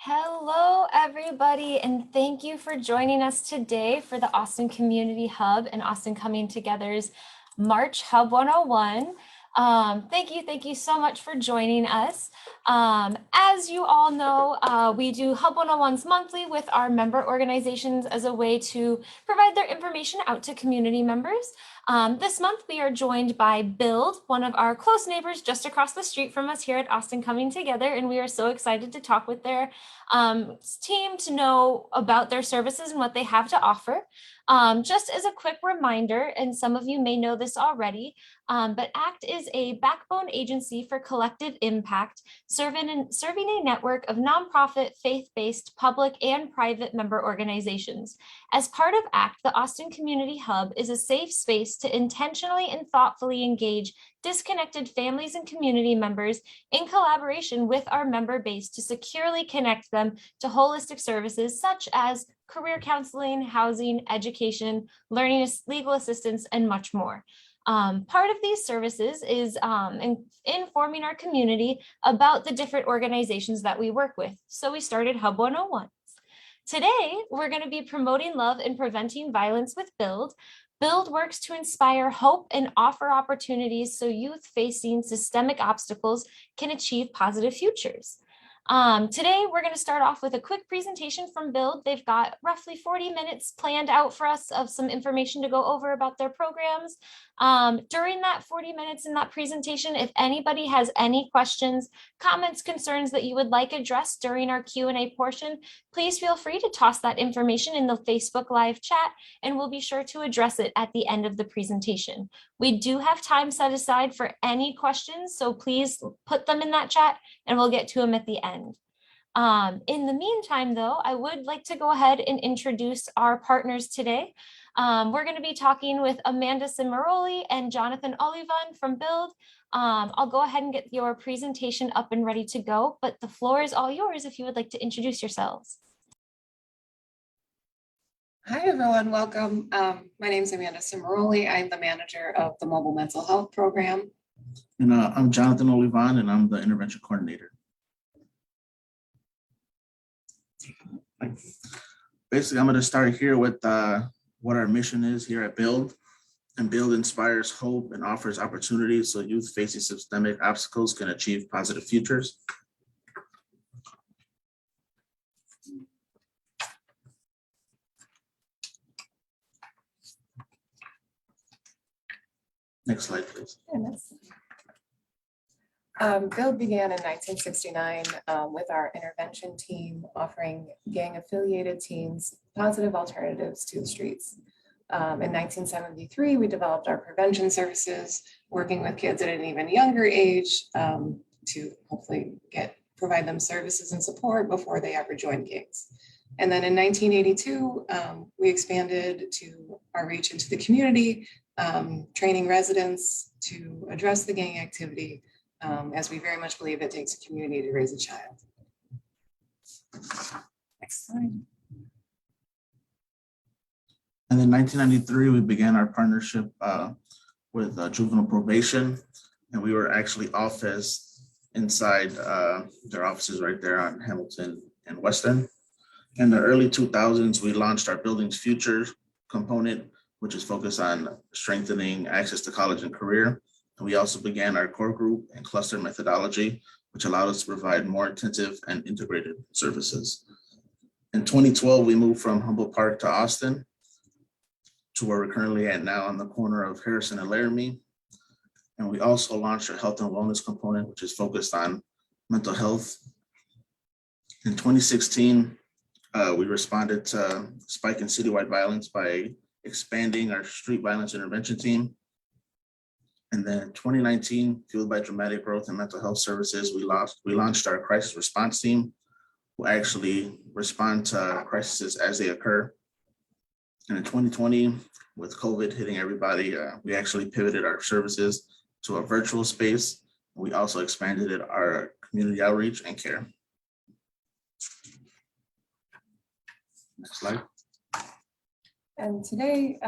Hello, everybody, and thank you for joining us today for the Austin Community Hub and Austin Coming Together's March Hub 101. Thank you so much for joining us. As you all know, we do Hub 101s monthly with our member organizations as a way to provide their information out to community members. This month, we are joined by Build, one of our close neighbors just across the street from us here at Austin Coming Together, and we are so excited to talk with their team to know about their services and what they have to offer. Just as a quick reminder, and some of you may know this already, but ACT is a backbone agency for collective impact, serving a network of nonprofit, faith-based, public, and private member organizations. As part of ACT, the Austin Community Hub is a safe space to intentionally and thoughtfully engage disconnected families and community members in collaboration with our member base to securely connect them to holistic services such as career counseling, housing, education, learning, legal assistance, and much more. Part of these services is informing our community about the different organizations that we work with. So we started Hub 101. Today, we're going to be promoting love and preventing violence with Build. Build works to inspire hope and offer opportunities so youth facing systemic obstacles can achieve positive futures. Today, we're going to start off with a quick presentation from Build. They've got roughly 40 minutes planned out for us of some information to go over about their programs. During that 40 minutes in that presentation, if anybody has any questions, comments, concerns that you would like addressed during our Q&A portion, please feel free to toss that information in the Facebook Live chat, and we'll be sure to address it at the end of the presentation. We do have time set aside for any questions, so please put them in that chat and we'll get to them at the end. In the meantime, though, I would like to go ahead and introduce our partners today. We're going to be talking with Amanda Cimaroli and Jonathan Olivan from Build. I'll go ahead and get your presentation up and ready to go, but the floor is all yours if you would like to introduce yourselves. Hi, everyone. Welcome. My name is Amanda Cimaroli. I'm the manager of the Mobile Mental Health Program. And I'm Jonathan Olivan, and I'm the intervention coordinator. Basically, I'm going to start here with what our mission is here at Build. And Build inspires hope and offers opportunities so youth facing systemic obstacles can achieve positive futures. Next slide, please. Build began in 1969 with our intervention team offering gang-affiliated teens positive alternatives to the streets. In 1973, we developed our prevention services, working with kids at an even younger age to hopefully provide them services and support before they ever join gangs. And then in 1982, we expanded to our reach into the community, training residents to address the gang activity, as we very much believe it takes a community to raise a child. Next slide. And in 1993, we began our partnership with juvenile probation, and we were actually inside their offices right there on Hamilton and Western. In the early 2000s, we launched our Building's Future component, which is focused on strengthening access to college and career. And we also began our core group and cluster methodology, which allowed us to provide more intensive and integrated services. In 2012, we moved from Humboldt Park to Austin, to where we're currently at now on the corner of Harrison and Laramie. And we also launched our health and wellness component, which is focused on mental health. In 2016, we responded to spike in citywide violence by expanding our street violence intervention team. And then 2019, fueled by dramatic growth in mental health services, we launched our crisis response team, who actually respond to crises as they occur. And in 2020, with COVID hitting everybody, we actually pivoted our services to a virtual space. We also expanded our community outreach and care. Next slide. And today,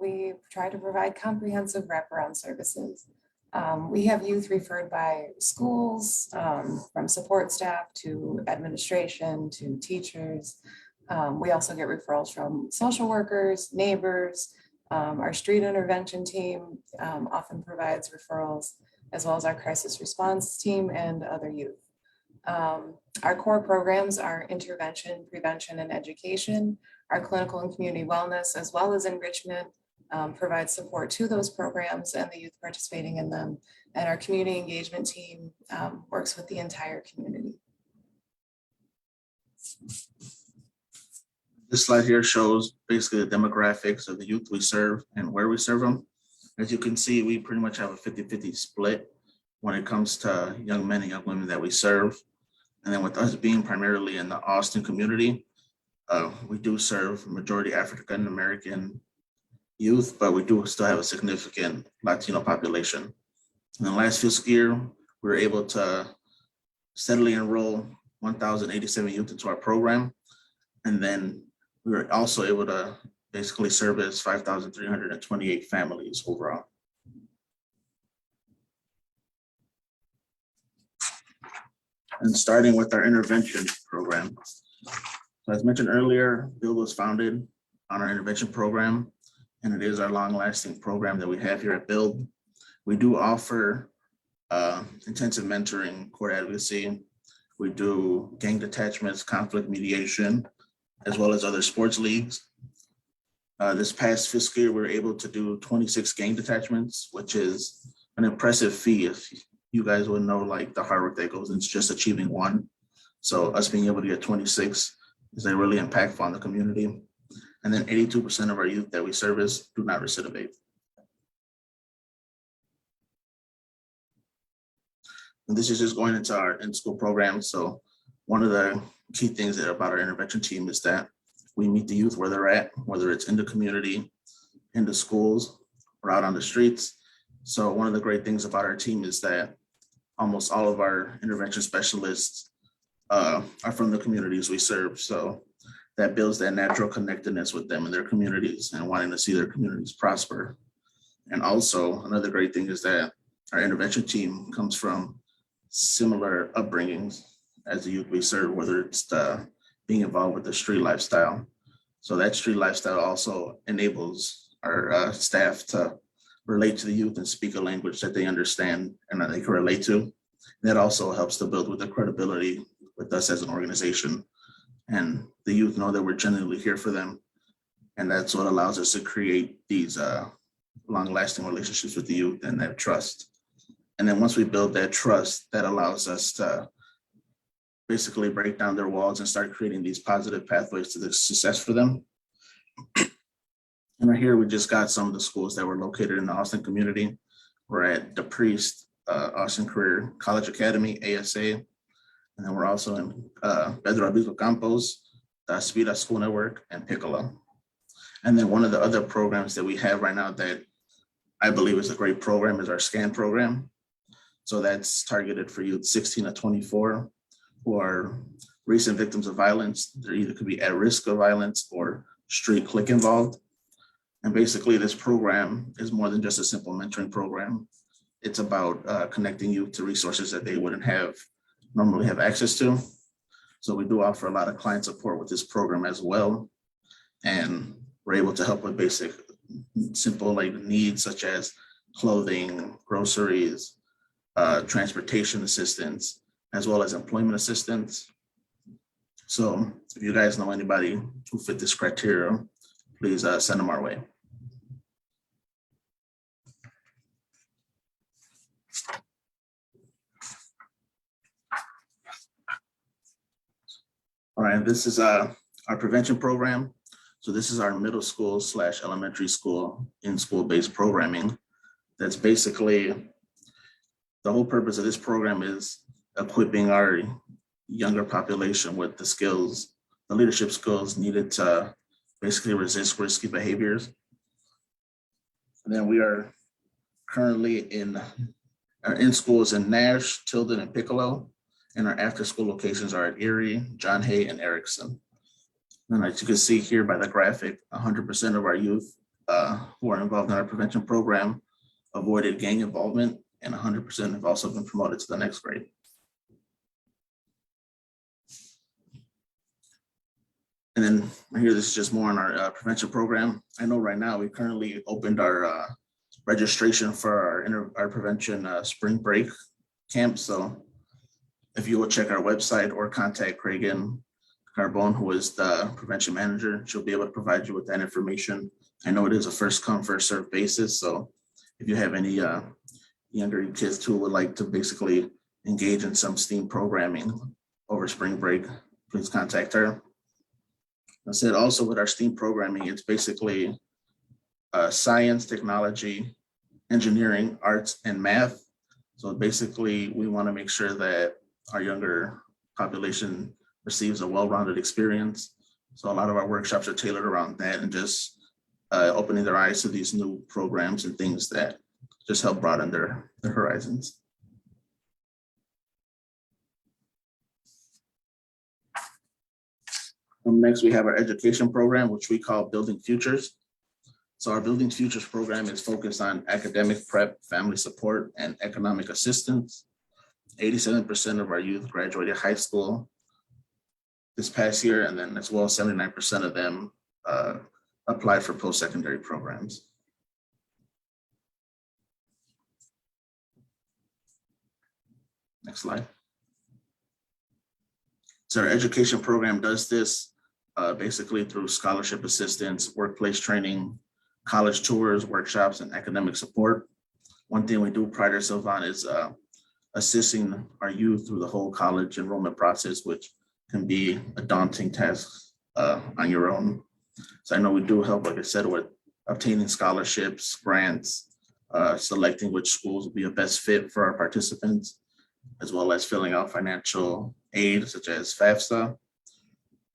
we try to provide comprehensive wraparound services. We have youth referred by schools, from support staff to administration to teachers. We also get referrals from social workers, neighbors. Our street intervention team often provides referrals, as well as our crisis response team and other youth. Our core programs are intervention, prevention, and education. Our clinical and community wellness, as well as enrichment, provide support to those programs and the youth participating in them. And our community engagement team works with the entire community. This slide here shows basically the demographics of the youth we serve and where we serve them. As you can see, we pretty much have a 50-50 split when it comes to young men and young women that we serve. And then with us being primarily in the Austin community, we do serve majority African American youth, but we do still have a significant Latino population. In the last fiscal year, we were able to steadily enroll 1,087 youth into our program. And then we were also able to basically service 5,328 families overall. And starting with our intervention program. So as mentioned earlier, Bill was founded on our intervention program, and it is our long-lasting program that we have here at Build. We do offer intensive mentoring, court advocacy. We do gang detachments, conflict mediation, as well as other sports leagues. This past fiscal year, we were able to do 26 gang detachments, which is an impressive feat. If you guys would know like the hard work that goes into just achieving one. So us being able to get 26 is really impactful on the community. And then 82% of our youth that we service do not recidivate. And this is just going into our in-school program. So one of the key things about our intervention team is that we meet the youth where they're at, whether it's in the community, in the schools, or out on the streets. So one of the great things about our team is that almost all of our intervention specialists are from the communities we serve. So that builds that natural connectedness with them and their communities and wanting to see their communities prosper. And also another great thing is that our intervention team comes from similar upbringings as the youth we serve, whether it's being involved with the street lifestyle. So that street lifestyle also enables our staff to relate to the youth and speak a language that they understand and that they can relate to. That also helps to build with the credibility with us as an organization. And the youth know that we're genuinely here for them. And that's what allows us to create these long-lasting relationships with the youth and that trust. And then once we build that trust, that allows us to basically break down their walls and start creating these positive pathways to the success for them. And right here, we just got some of the schools that were located in the Austin community. We're at the Priest, Austin Career College Academy, ASA. And then we're also in Pedro Albizu Campos, the Aspira School Network, and Piccolo. And then one of the other programs that we have right now that I believe is a great program is our SCAN program. So that's targeted for youth 16 to 24 who are recent victims of violence. They either could be at risk of violence or street clique involved. And basically this program is more than just a simple mentoring program. It's about connecting youth to resources that they wouldn't normally have access to. So we do offer a lot of client support with this program as well. And we're able to help with basic, simple like needs such as clothing, groceries, transportation assistance, as well as employment assistance. So if you guys know anybody who fit this criteria, please send them our way. All right, this is our prevention program. So this is our middle school / elementary school in-school based programming. That's basically the whole purpose of this program is equipping our younger population with the skills, the leadership skills needed to basically resist risky behaviors. And then we are currently in schools in Nash, Tilden, and Piccolo, and our after-school locations are at Erie, John Hay, and Erickson. And as you can see here by the graphic, 100% of our youth who are involved in our prevention program avoided gang involvement, and 100% have also been promoted to the next grade. And then here, this is just more on our prevention program. I know right now we currently opened our registration for our prevention spring break camp. So if you will check our website or contact Cragen Carbone, who is the prevention manager, she'll be able to provide you with that information. I know it is a first come, first served basis. So if you have any younger kids who would like to basically engage in some STEAM programming over spring break, please contact her. I said also with our STEAM programming, it's basically science, technology, engineering, arts, and math. So basically, we want to make sure that our younger population receives a well-rounded experience. So a lot of our workshops are tailored around that and just opening their eyes to these new programs and things that just help broaden their horizons. Next, we have our education program, which we call Building Futures. So our Building Futures program is focused on academic prep, family support, and economic assistance. 87% of our youth graduated high school this past year, and then as well, 79% of them applied for post-secondary programs. Next slide. So our education program does this basically through scholarship assistance, workplace training, college tours, workshops, and academic support. One thing we do pride ourselves on is assisting our youth through the whole college enrollment process, which can be a daunting task on your own. So I know we do help, like I said, with obtaining scholarships, grants, selecting which schools will be a best fit for our participants, as well as filling out financial aid such as FAFSA.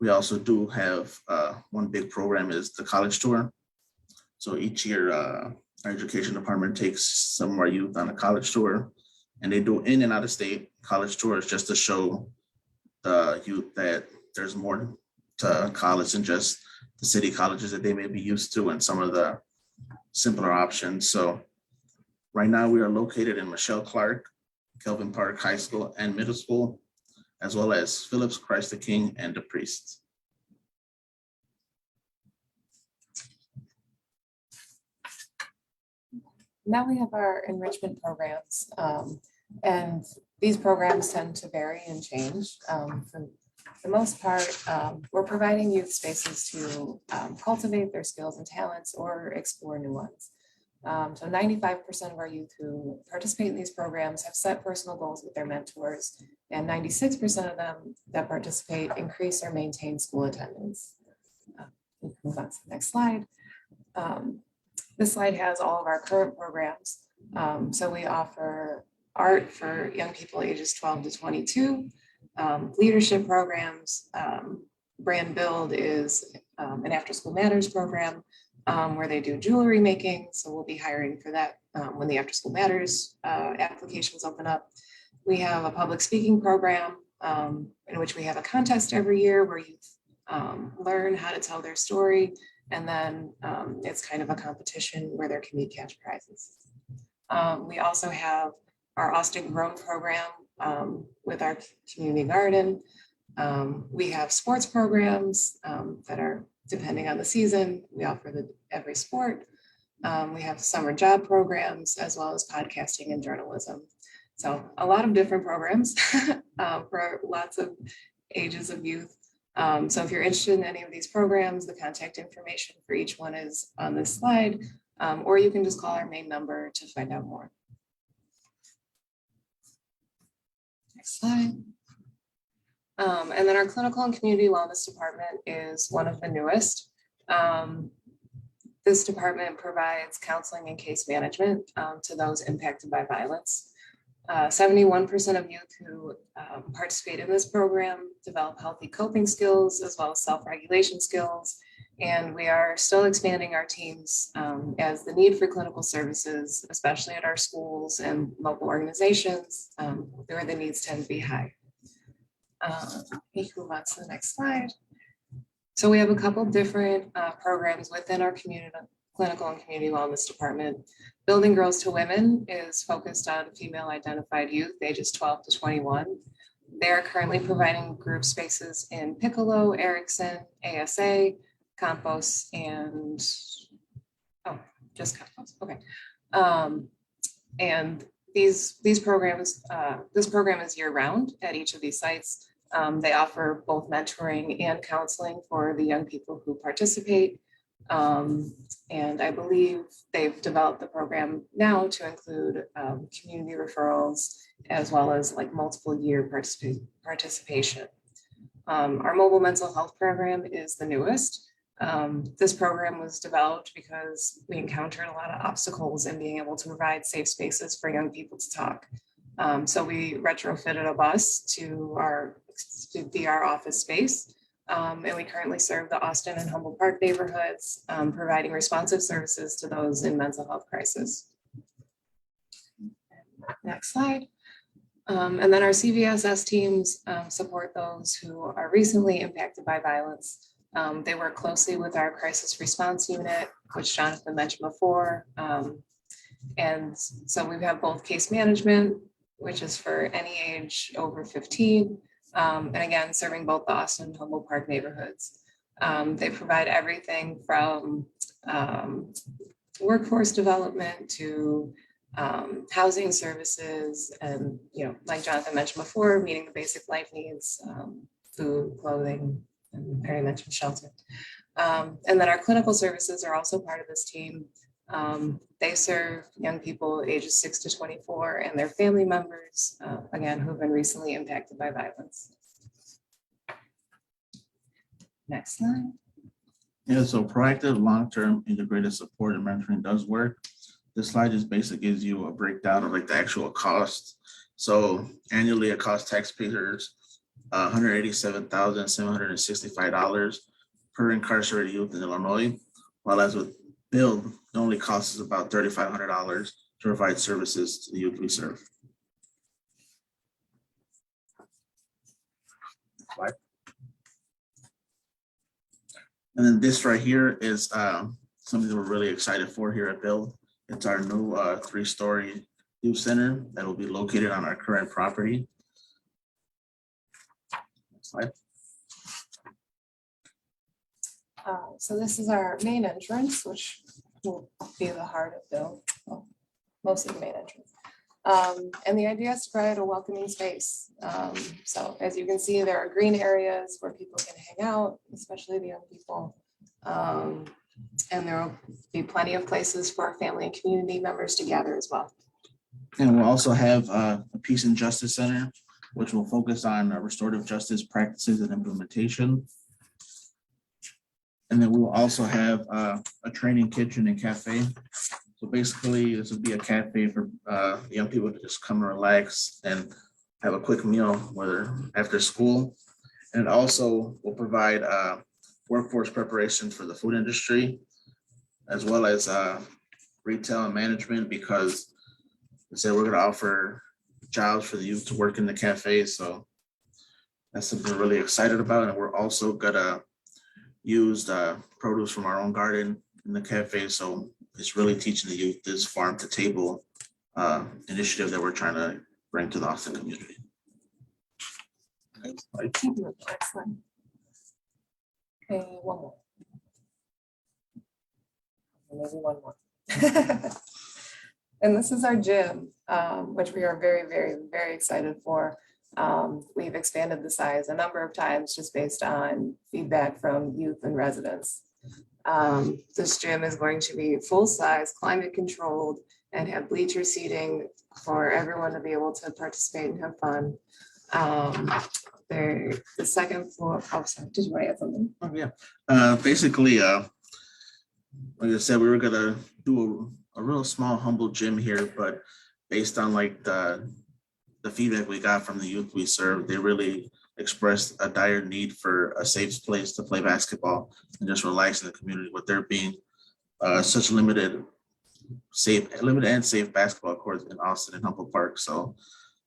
We also do have one big program is the college tour. So each year, our education department takes some of our youth on a college tour, and they do in and out of state college tours just to show the youth that there's more to college than just the city colleges that they may be used to and some of the simpler options. So right now we are located in Michelle Clark, Kelvin Park High School and Middle School, as well as Phillips, Christ the King, and the Priests. Now we have our enrichment programs, and these programs tend to vary and change. For the most part, we're providing youth spaces to cultivate their skills and talents or explore new ones. So 95% of our youth who participate in these programs have set personal goals with their mentors, and 96% of them that participate increase or maintain school attendance. We can move on to the next slide. This slide has all of our current programs. So we offer art for young people ages 12 to 22, leadership programs. Brand Build is an after-school matters program where they do jewelry making. So we'll be hiring for that when the after-school matters applications open up. We have a public speaking program in which we have a contest every year where youth learn how to tell their story. And then it's kind of a competition where there can be cash prizes. We also have our Austin Grown program with our community garden. We have sports programs that are depending on the season. We offer every sport. We have summer job programs as well as podcasting and journalism. So a lot of different programs for lots of ages of youth. So if you're interested in any of these programs, the contact information for each one is on this slide, or you can just call our main number to find out more. Next slide. And then our clinical and community wellness department is one of the newest. This department provides counseling and case management to those impacted by violence. 71% of youth who participate in this program develop healthy coping skills as well as self-regulation skills. And we are still expanding our teams as the need for clinical services, especially at our schools and local organizations, where the needs tend to be high. We can move on to the next slide. So we have a couple different programs within our clinical and community wellness department. Building Girls to Women is focused on female identified youth ages 12 to 21. They are currently providing group spaces in Piccolo, Erickson, ASA, Campos, and just Campos. Okay. And these programs, this program is year round at each of these sites. They offer both mentoring and counseling for the young people who participate. And I believe they've developed the program now to include community referrals as well as like multiple year participation. Our mobile mental health program is the newest. This program was developed because we encountered a lot of obstacles in being able to provide safe spaces for young people to talk. So we retrofitted a bus to be our office space. And we currently serve the Austin and Humboldt Park neighborhoods, providing responsive services to those in mental health crisis. Next slide. And then our CVSS teams support those who are recently impacted by violence. They work closely with our crisis response unit, which Jonathan mentioned before. And so we have both case management, which is for any age over 15, and again, serving both the Austin and Humboldt Park neighborhoods. They provide everything from workforce development to housing services, and like Jonathan mentioned before, meeting the basic life needs, food, clothing, and Perry mentioned shelter. And then our clinical services are also part of this team. They serve young people ages 6 to 24 and their family members, again, who've been recently impacted by violence. Next slide. Yeah, so proactive, long-term integrated support and mentoring does work. This slide just basically gives you a breakdown of like the actual cost. So annually it costs taxpayers $187,765 per incarcerated youth in Illinois, while as with Build, it only costs us about $3,500 to provide services to the youth we serve. Slide. And then this right here is something that we're really excited for here at Build. It's our new 3-story youth center that will be located on our current property. Next slide. So this is our main entrance, which will be the heart of Build, well, most of the main entrance. And the idea is to provide a welcoming space. So as you can see, there are green areas where people can hang out, especially the young people. And there will be plenty of places for our family and community members to gather as well. And we'll also have a Peace and Justice Center, which will focus on restorative justice practices and implementation. And then we will also have a training kitchen and cafe. So basically, this would be a cafe for young people to just come and relax and have a quick meal, whether after school. And also will provide workforce preparation for the food industry, as well as retail and management, because we said we're going to offer jobs for the youth to work in the cafe. So that's something we're really excited about. And we're also going to use produce from our own garden in the cafe. So it's really teaching the youth this farm to table initiative that we're trying to bring to the Austin community. Excellent. Okay, one more. Maybe one more. And this is our gym, which we are very, very, very excited for. We've expanded the size a number of times just based on feedback from youth and residents. This gym is going to be full size, climate controlled, and have bleacher seating for everyone to be able to participate and have fun. The second floor, oh, sorry, did you want to add something? Oh, yeah. Basically, like I said, we were gonna do a real small, humble gym here, but based on like the feedback we got from the youth we serve, they really expressed a dire need for a safe place to play basketball and just relax in the community with there being such limited and safe basketball courts in Austin and Humboldt Park. So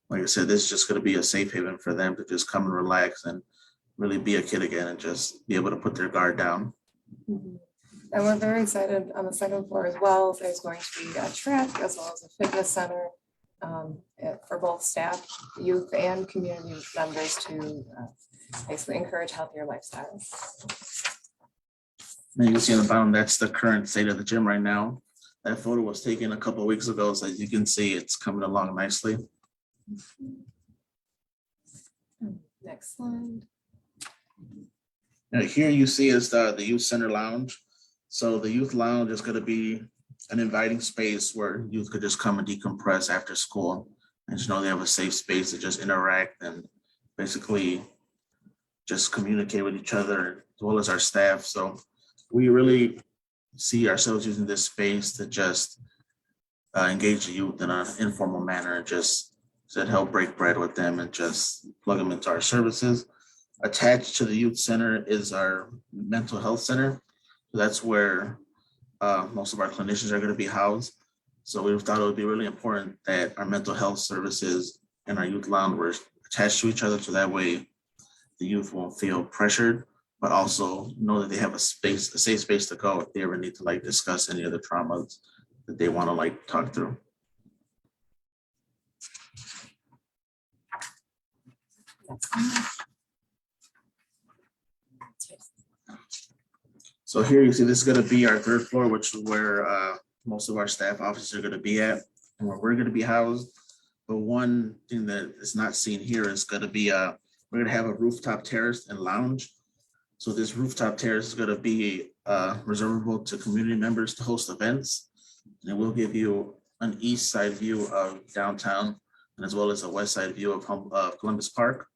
like I said, this is just going to be a safe haven for them to just come and relax and really be a kid again and just be able to put their guard down. Mhm. And we're very excited on the second floor as well. There's going to be a track as well as a fitness center for both staff, youth, and community members to basically encourage healthier lifestyles. And you can see on the bottom, that's the current state of the gym right now. That photo was taken a couple of weeks ago, so as you can see, it's coming along nicely. Next slide. Now here you see is the youth center lounge. So the youth lounge is going to be an inviting space where youth could just come and decompress after school and just know they have a safe space to just interact and basically just communicate with each other as well as our staff. So we really see ourselves using this space to just engage the youth in an informal manner and just to help break bread with them and just plug them into our services. Attached to the youth center is our mental health center. So that's where most of our clinicians are going to be housed. So we thought it would be really important that our mental health services and our youth lounge were attached to each other, so that way the youth won't feel pressured, but also know that they have a safe space to go if they ever need to like discuss any of the traumas that they want to like talk through. So here you see this is going to be our third floor, which is where most of our staff offices are going to be at and where we're going to be housed. But one thing that is not seen here is going to be we're going to have a rooftop terrace and lounge. So this rooftop terrace is going to be reservable to community members to host events. And it will give you an east side view of downtown and as well as a west side view of Columbus Park.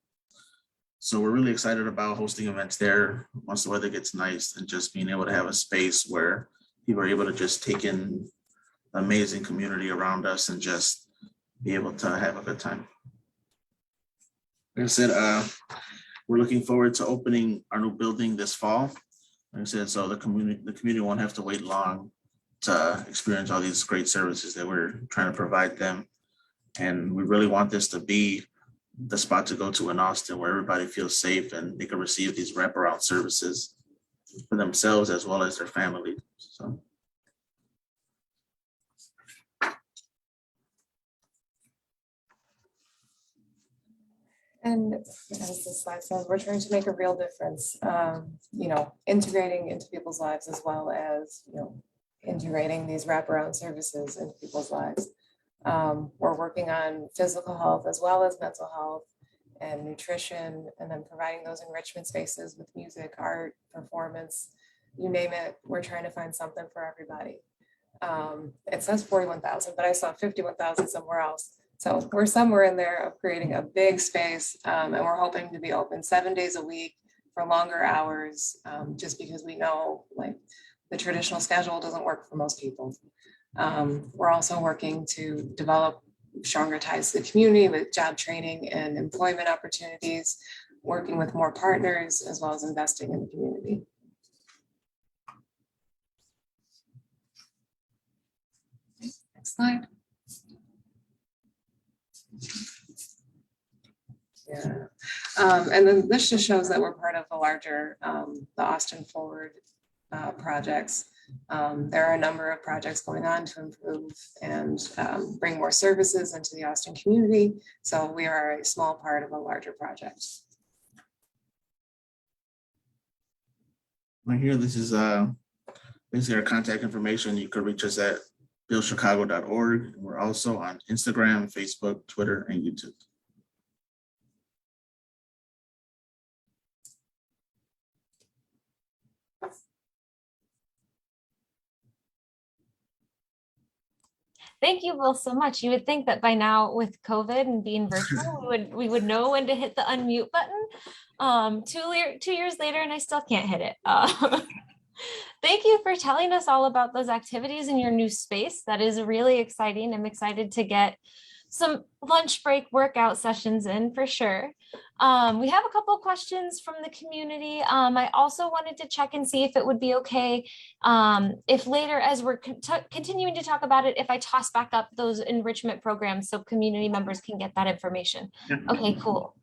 So we're really excited about hosting events there once the weather gets nice and just being able to have a space where people are able to just take in the amazing community around us and just be able to have a good time. Like I said, we're looking forward to opening our new building this fall. Like I said, so the community won't have to wait long to experience all these great services that we're trying to provide them. And we really want this to be the spot to go to in Austin where everybody feels safe and they can receive these wraparound services for themselves as well as their family. So. And as the slide says, we're trying to make a real difference, integrating into people's lives as well as, integrating these wraparound services into people's lives. We're working on physical health as well as mental health and nutrition, and then providing those enrichment spaces with music, art, performance, you name it. We're trying to find something for everybody. It says 41,000, but I saw 51,000 somewhere else. So we're somewhere in there of creating a big space, and we're hoping to be open 7 days a week for longer hours, just because we know like the traditional schedule doesn't work for most people. We're also working to develop stronger ties to the community with job training and employment opportunities, working with more partners, as well as investing in the community. Next slide. Yeah, and then this just shows that we're part of a larger, the Austin Forward projects. There are a number of projects going on to improve and bring more services into the Austin community. So we are a small part of a larger project. Right here, this is basically our contact information. You could reach us at buildchicago.org. We're also on Instagram, Facebook, Twitter, and YouTube. Thank you, Will, so much. You would think that by now with COVID and being virtual, we would know when to hit the unmute button. 2 years later, and I still can't hit it. Thank you for telling us all about those activities in your new space. That is really exciting. I'm excited to get some lunch break workout sessions in for sure. We have a couple of questions from the community. I also wanted to check and see if it would be okay if later, as we're continuing to talk about it, if I toss back up those enrichment programs so community members can get that information. Okay, cool.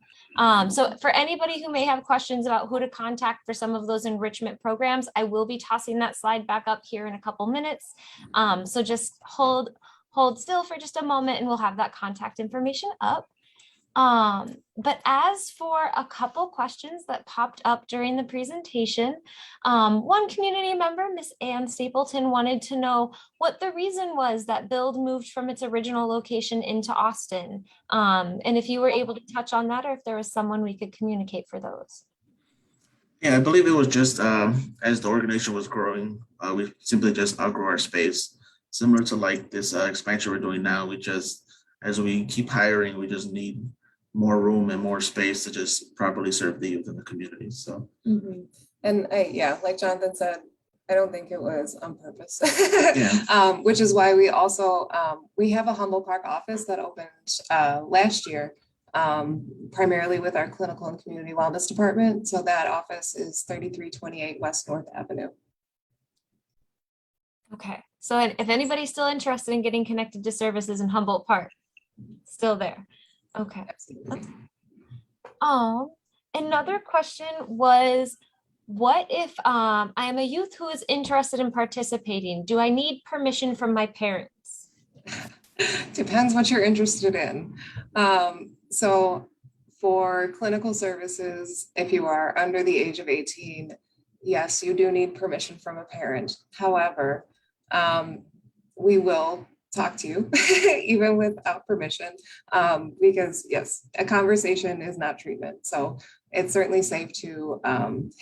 So for anybody who may have questions about who to contact for some of those enrichment programs, I will be tossing that slide back up here in a couple minutes. So just hold still for just a moment and we'll have that contact information up. But as for a couple questions that popped up during the presentation, one community member, Miss Ann Stapleton, wanted to know what the reason was that Build moved from its original location into Austin. And if you were able to touch on that, or if there was someone we could communicate for those. Yeah, I believe it was just as the organization was growing, we simply just outgrew our space. Similar to like this expansion we're doing now, we just, as we keep hiring, we just need more room and more space to just properly serve the youth in the community. So, and like Jonathan said, I don't think it was on purpose. Yeah. Which is why we also we have a Humboldt Park office that opened last year, primarily with our clinical and community wellness department. So that office is 3328 West North Avenue. Okay, so if anybody's still interested in getting connected to services in Humboldt Park, still there. Okay. Absolutely. Another question was, what if I am a youth who is interested in participating? Do I need permission from my parents? Depends what you're interested in. So for clinical services, if you are under the age of 18, yes, you do need permission from a parent. However, we will talk to you even without permission, because yes, a conversation is not treatment. So it's certainly safe to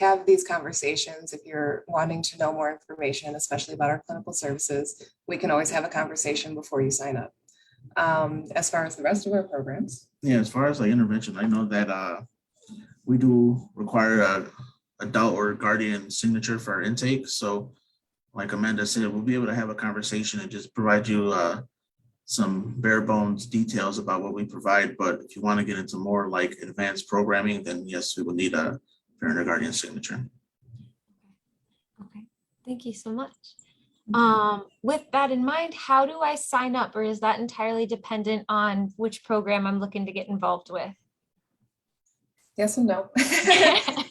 have these conversations. If you're wanting to know more information, especially about our clinical services, we can always have a conversation before you sign up. As far as the rest of our programs. Yeah, as far as like intervention, I know that we do require a adult or guardian signature for our intake. So like Amanda said, we'll be able to have a conversation and just provide you some bare bones details about what we provide. But if you want to get into more like advanced programming, then yes, we will need a parent or guardian signature. Okay, thank you so much. With that in mind, how do I sign up, or is that entirely dependent on which program I'm looking to get involved with? Yes and no.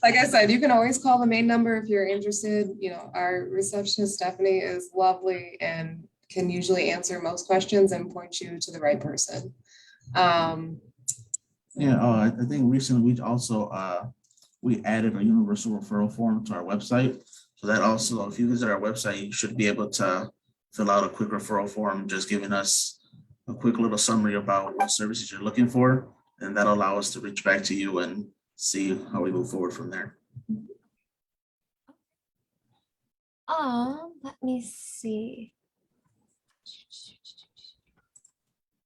Like I said, you can always call the main number if you're interested. You know, our receptionist, Stephanie, is lovely and can usually answer most questions and point you to the right person. I think recently we also we added a universal referral form to our website. So that also, if you visit our website, you should be able to fill out a quick referral form, just giving us a quick little summary about what services you're looking for. And that'll allow us to reach back to you and see how we move forward from there. Let me see.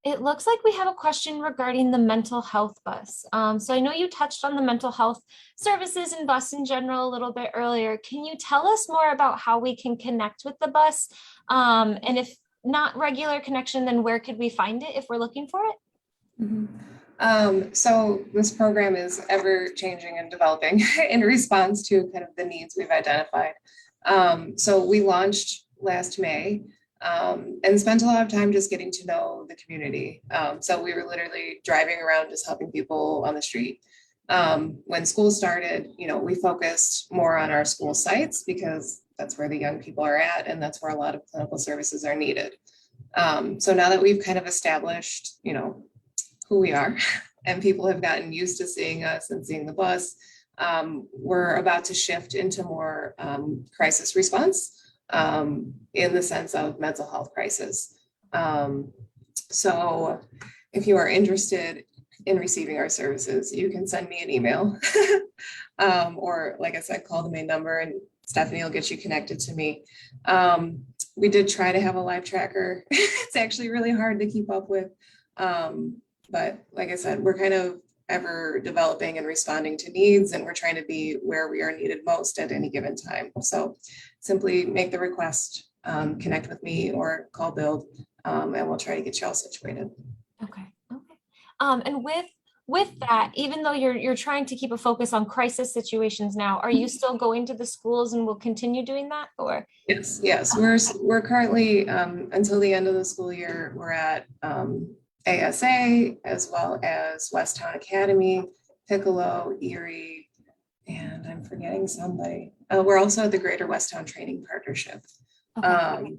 It looks like we have a question regarding the mental health bus. So I know you touched on the mental health services and bus in general a little bit earlier. Can you tell us more about how we can connect with the bus? And if not regular connection, then where could we find it if we're looking for it? So this program is ever changing and developing in response to kind of the needs we've identified. So we launched last May and spent a lot of time just getting to know the community. So we were literally driving around just helping people on the street. When school started, you know, we focused more on our school sites because that's where the young people are at and that's where a lot of clinical services are needed. So now that we've kind of established, you know, who we are and people have gotten used to seeing us and seeing the bus, we're about to shift into more crisis response in the sense of mental health crisis. So if you are interested in receiving our services, you can send me an email or like I said, call the main number and Stephanie will get you connected to me. We did try to have a live tracker. It's actually really hard to keep up with. But like I said, we're kind of ever developing and responding to needs, and we're trying to be where we are needed most at any given time. So simply make the request, connect with me or call Build, and we'll try to get you all situated. Okay. Okay. And with that, even though you're trying to keep a focus on crisis situations now, are you still going to the schools and will continue doing that, or? Yes, we're currently, until the end of the school year, we're at ASA as well as Westtown Academy, Piccolo, Erie, and I'm forgetting somebody. We're also at the Greater Westtown Training Partnership. Okay.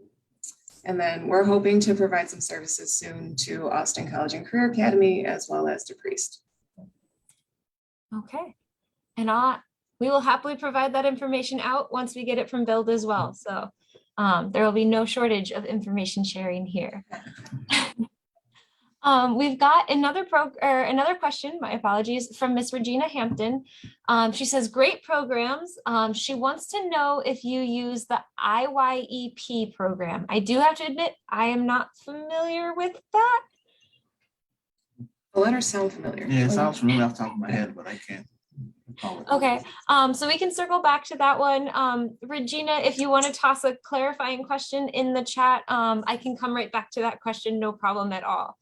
And then we're hoping to provide some services soon to Austin College and Career Academy as well as to Priest. Okay. And we will happily provide that information out once we get it from Build as well. So there will be no shortage of information sharing here. We've got another question, my apologies, from Miss Regina Hampton. She says, great programs. She wants to know if you use the IYEP program. I do have to admit, I am not familiar with that. The letters sound familiar. Yeah, it sounds familiar off the top of my head, but I can't recall it. Okay, so we can circle back to that one. Regina, if you want to toss a clarifying question in the chat, I can come right back to that question, no problem at all.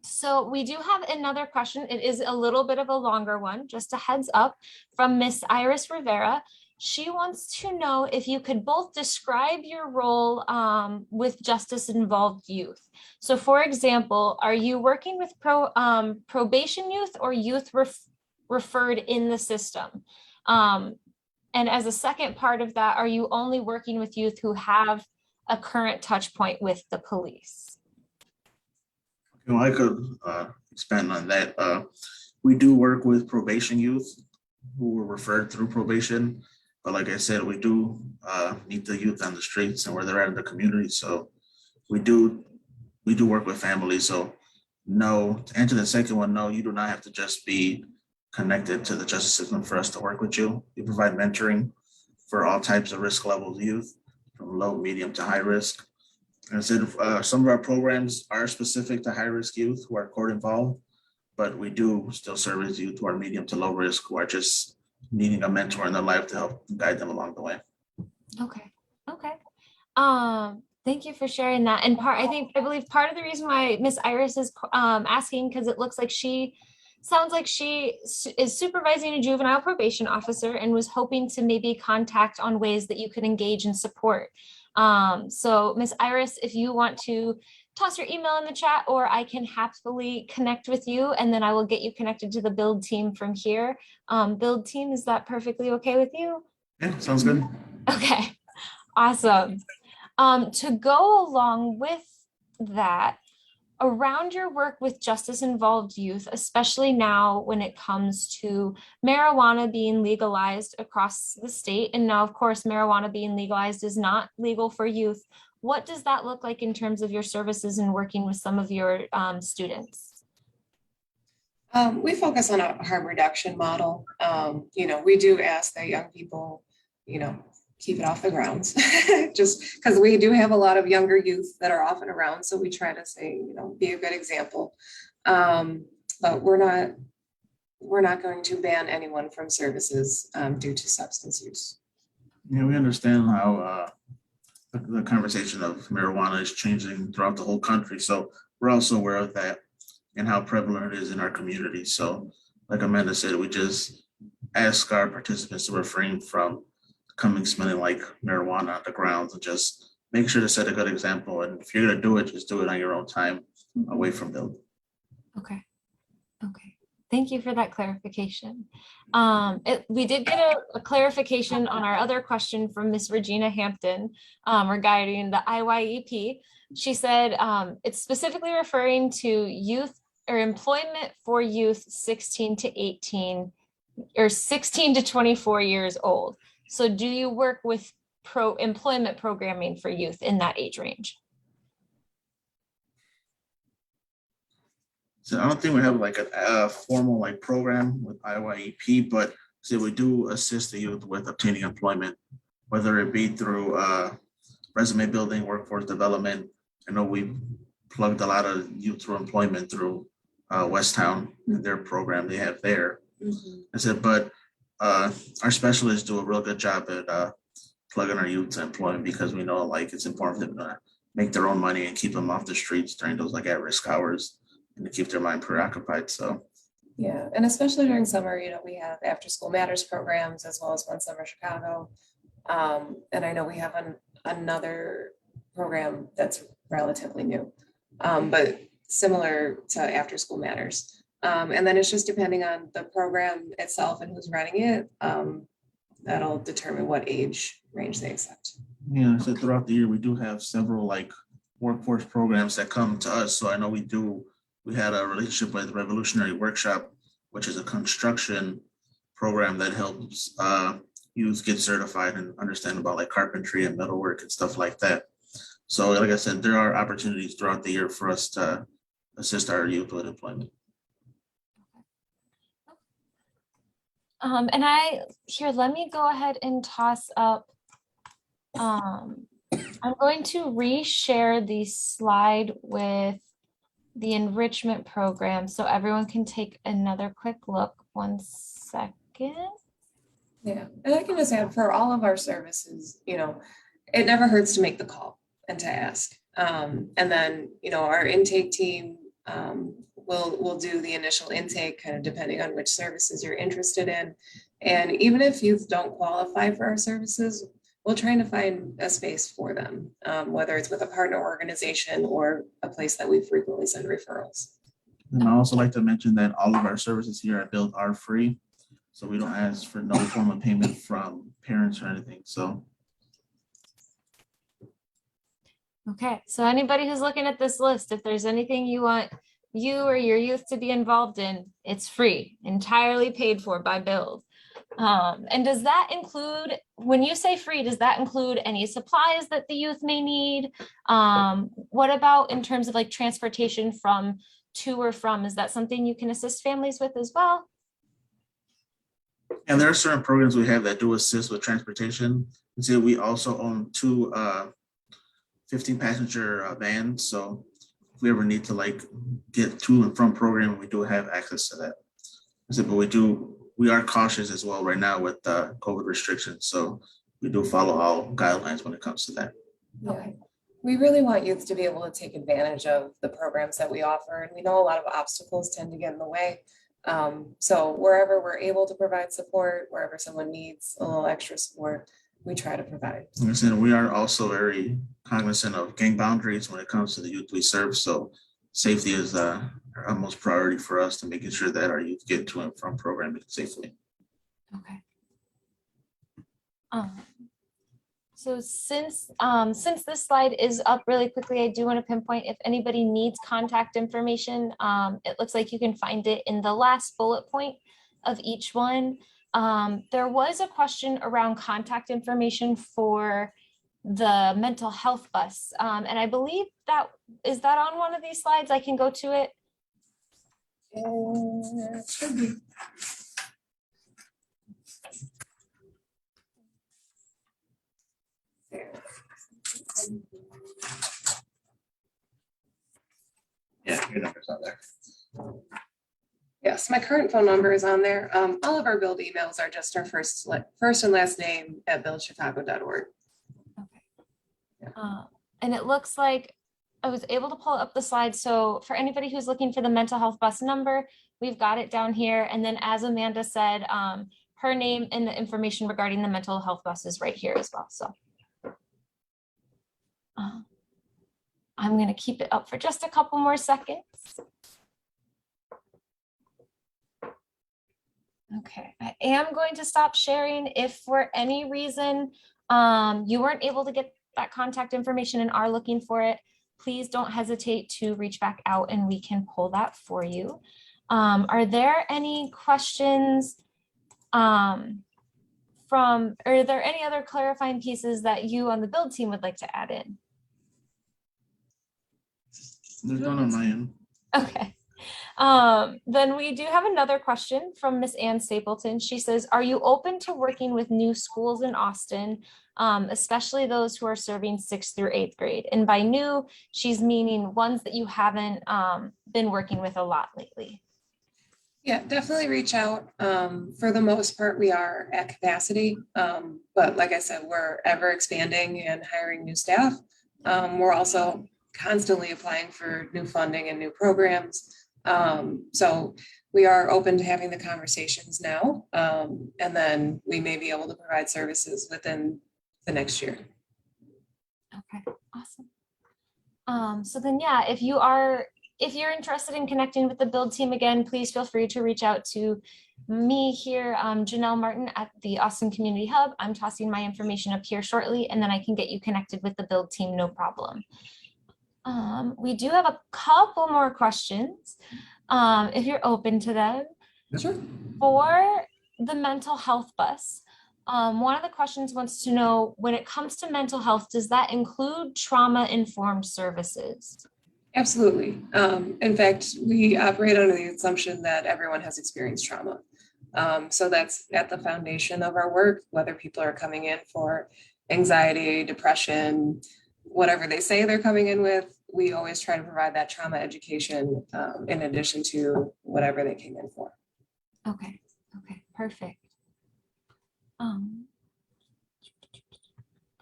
So we do have another question. It is a little bit of a longer one, just a heads up, from Miss Iris Rivera. She wants to know if you could both describe your role with justice involved youth. So for example, are you working with probation youth or youth referred in the system? And as a second part of that, are you only working with youth who have a current touch point with the police? Well, I could expand on that. We do work with probation youth who were referred through probation. But like I said, we do meet the youth on the streets and where they're at in the community. So we do work with families. So no, to answer the second one, no, you do not have to just be connected to the justice system for us to work with you. We provide mentoring for all types of risk levels of youth, from low, medium to high risk. And I said some of our programs are specific to high risk youth who are court involved, but we do still service youth who are medium to low risk, who are just needing a mentor in their life to help guide them along the way. Okay. Thank you for sharing that. And I believe part of the reason why Miss Iris is asking, because it looks like sounds like she is supervising a juvenile probation officer and was hoping to maybe contact on ways that you could engage and support. So Miss Iris, if you want to toss your email in the chat, or I can happily connect with you, and then I will get you connected to the Build team from here. Build team, is that perfectly okay with you? Yeah, sounds good. Okay, awesome. To go along with that, around your work with justice involved youth, especially now when it comes to marijuana being legalized across the state, and now of course marijuana being legalized is not legal for youth, what does that look like in terms of your services and working with some of your students? We focus on a harm reduction model. We do ask that young people, keep it off the grounds, just because we do have a lot of younger youth that are often around. So we try to say, be a good example. But we're not going to ban anyone from services due to substance use. Yeah, we understand how the conversation of marijuana is changing throughout the whole country. So we're also aware of that and how prevalent it is in our community. So like Amanda said, we just ask our participants to refrain from coming smelling like marijuana on the grounds, and just make sure to set a good example. And if you're going to do it, just do it on your own time, away from Build. Okay. Thank you for that clarification. We did get a clarification on our other question from Miss Regina Hampton regarding the IYEP. She said it's specifically referring to youth or employment for youth 16 to 18 or 16 to 24 years old. So do you work with employment programming for youth in that age range? So I don't think we have like a formal program with IYEP, but we do assist the youth with obtaining employment, whether it be through resume building, workforce development. I know we plugged a lot of youth through employment through West Town and their program they have there. Mhm. I said, but our specialists do a real good job at plugging our youth to employment because we know like it's important for them to make their own money and keep them off the streets during those like at-risk hours and to keep their mind preoccupied. So Yeah, and especially during summer, we have after school matters programs as well as One Summer Chicago. And I know we have another program that's relatively new, but similar to after school matters. And then it's just depending on the program itself and who's running it. That'll determine what age range they accept. yeah, so throughout the year we do have several like workforce programs that come to us. So I know we had a relationship with Revolutionary Workshop, which is a construction program that helps youth get certified and understand about like carpentry and metalwork and stuff like that. So like I said, there are opportunities throughout the year for us to assist our youth with employment. Let me go ahead and toss up. I'm going to reshare the slide with the enrichment program so everyone can take another quick look. 1 second. Yeah, and I can just add for all of our services, it never hurts to make the call and to ask. And then, our intake team will do the initial intake kind of depending on which services you're interested in. And even if youth don't qualify for our services, we'll try to find a space for them, whether it's with a partner organization or a place that we frequently send referrals. And I also like to mention that all of our services here at Build are free. So we don't ask for no form of payment from parents or anything. So. Okay, so anybody who's looking at this list, if there's anything you want you or your youth to be involved in, it's free, entirely paid for by Build. And does that include, when you say free, does that include any supplies that the youth may need? What about in terms of like transportation from, to or from? Is that something you can assist families with as well? And there are certain programs we have that do assist with transportation. And so we also own two 15-passenger vans. So if we ever need to like get to and from program, we do have access to that. I said, but we are cautious as well right now with COVID restrictions. So we do follow all guidelines when it comes to that. Okay. We really want youth to be able to take advantage of the programs that we offer. And we know a lot of obstacles tend to get in the way. So wherever we're able to provide support, wherever someone needs a little extra support, we try to provide. Like I said, we are also very cognizant of gang boundaries when it comes to the youth we serve. So safety is our utmost priority for us to making sure that our youth get to and from programming safely. Okay. So since this slide is up really quickly, I do want to pinpoint if anybody needs contact information. It looks like you can find it in the last bullet point of each one. There was a question around contact information for the mental health bus. And I believe is that on one of these slides? I can go to it. It should be. Yeah, your number's on there. Yes, my current phone number is on there. All of our Build emails are just our first and last name at buildchicago.org. Okay. And it looks like I was able to pull up the slide. So for anybody who's looking for the mental health bus number, we've got it down here. And then as Amanda said, her name and the information regarding the mental health bus is right here as well. So I'm going to keep it up for just a couple more seconds. Okay, I am going to stop sharing. If for any reason you weren't able to get that contact information and are looking for it, please don't hesitate to reach back out and we can pull that for you. Are there any questions are there any other clarifying pieces that you on the Build team would like to add in? There's none on my end. Okay. Then we do have another question from Miss Ann Stapleton. She says, are you open to working with new schools in Austin especially those who are serving 6th through 8th grade. And by new, she's meaning ones that you haven't been working with a lot lately. Yeah, definitely reach out. For the most part, we are at capacity. But like I said, we're ever expanding and hiring new staff. We're also constantly applying for new funding and new programs. So we are open to having the conversations now. And then we may be able to provide services within the next year. Okay, awesome. So then, yeah, if you're interested in connecting with the Build team again, please feel free to reach out to me here, Janelle Martin at the Austin Community Hub. I'm tossing my information up here shortly, and then I can get you connected with the Build team, no problem. We do have a couple more questions, if you're open to them. Sure. For the mental health bus, one of the questions wants to know, when it comes to mental health, does that include trauma-informed services? Absolutely. In fact, we operate under the assumption that everyone has experienced trauma. So that's at the foundation of our work, whether people are coming in for anxiety, depression, whatever they say they're coming in with, we always try to provide that trauma education in addition to whatever they came in for. Okay, perfect.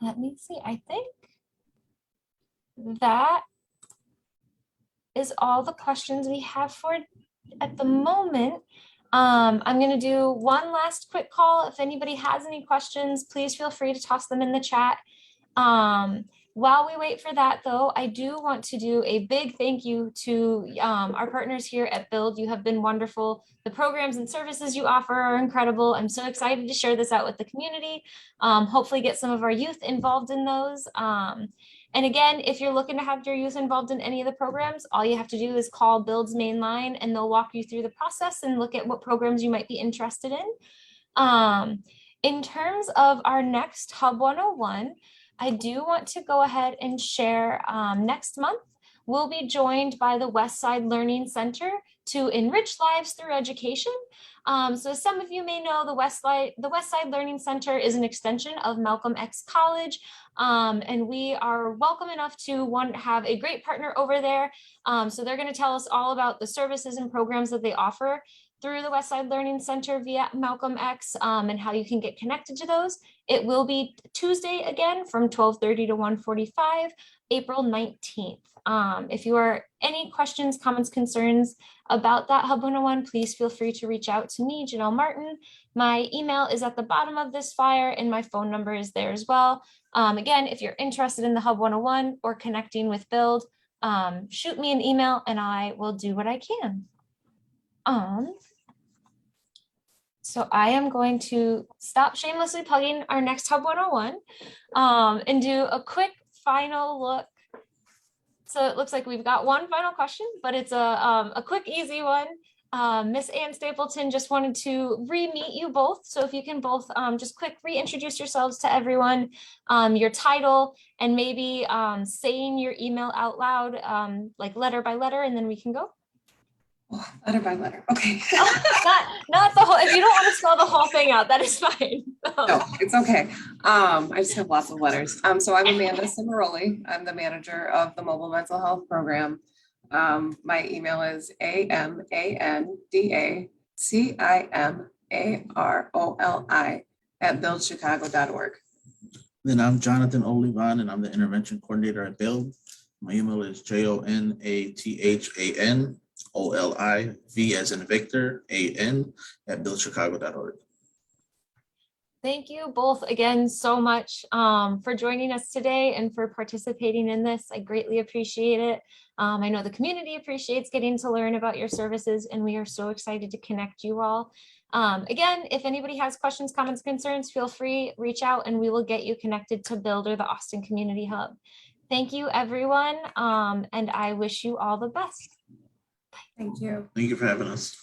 Let me see, I think that is all the questions we have for at the moment. I'm going to do one last quick call. If anybody has any questions, please feel free to toss them in the chat. While we wait for that, though, I do want to do a big thank you to our partners here at Build. You have been wonderful. The programs and services you offer are incredible. I'm so excited to share this out with the community. Hopefully get some of our youth involved in those. And again, if you're looking to have your youth involved in any of the programs, all you have to do is call Build's main line and they'll walk you through the process and look at what programs you might be interested in. In terms of our next Hub 101, I do want to go ahead and share next month, we'll be joined by the Westside Learning Center to enrich lives through education. So as some of you may know, the Westside Learning Center is an extension of Malcolm X College. And we are welcome enough to have a great partner over there. So they're going to tell us all about the services and programs that they offer through the Westside Learning Center via Malcolm X, and how you can get connected to those. It will be Tuesday again from 12:30 to 1:45, April 19th. If you are any questions, comments, concerns about that Hub 101, please feel free to reach out to me, Janelle Martin. My email is at the bottom of this flyer and my phone number is there as well. Again, if you're interested in the Hub 101 or connecting with Build, shoot me an email and I will do what I can. So I am going to stop shamelessly plugging our next Hub 101 and do a quick final look. So it looks like we've got one final question, but it's a quick, easy one. Miss Ann Stapleton just wanted to re-meet you both. So if you can both just quick reintroduce yourselves to everyone, your title, and maybe saying your email out loud, like letter by letter, and then we can go. Oh, letter by letter. Okay. not the whole, if you don't want to spell the whole thing out, that is fine. No, it's okay. I just have lots of letters. So I'm Amanda Cimaroli. I'm the manager of the Mobile Mental Health Program. My email is amandacimaroli@buildchicago.org. Then I'm Jonathan Olivan, and I'm the intervention coordinator at Build. My email is JONATHANOLIV as in Victor, AN@buildchicago.org. Thank you both again so much for joining us today and for participating in this. I greatly appreciate it. I know the community appreciates getting to learn about your services, and we are so excited to connect you all. Again, if anybody has questions, comments, concerns, feel free, reach out, and we will get you connected to Build or the Austin Community Hub. Thank you, everyone, and I wish you all the best. Thank you. Thank you for having us.